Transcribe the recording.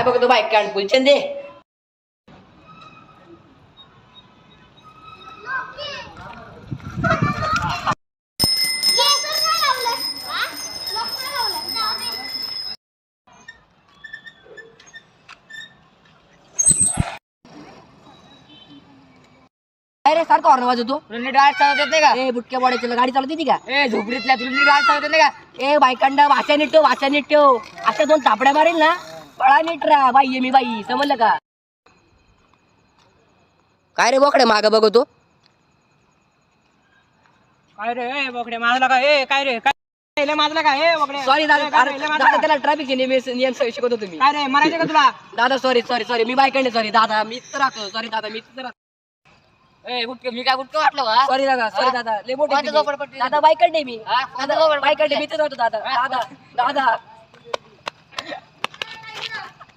काय बघतो बाईक काढ फुलचंद दे. अरे सारखं हॉर्न वाजवतो. तुला गाडी चालवत येते का? ए बुटक्या बॉडीची गाडी चालवते ती का? ए झोपडीतल्या तुला गाडी चालवत येते का? ए बायकांडा भाषा नीट ठेव, भाषा नीट ठेव. अशा दोन थापड्या मारेल ना पळा नीट राहा. बाई आहे मी बाई, समजलं का? काय रे बोकडे माग बघतो. काय रे ए बोकडे माझला का? ए काय रे काय माझला का? ए बोकडे सॉरी दादा, दादा त्याला ट्रॅफिकचे नियम शिकवतो तुम्ही. काय रे मरायचे का तुला? दादा सॉरी सॉरी सॉरी मी बायकांडे सॉरी दादा मीच राहतो. सॉरी दादा मीच राहतो. ए गुटके मी काय गुटके वाटलं का? सॉरी दादा सॉरी दादा लय मोठे कोणत्या झोपडपट्टीत? दादा बायकांडे मी हा? कोणत्या झोपडपट्टीत? बायकांडे मीच राहतो दादा दादा दादा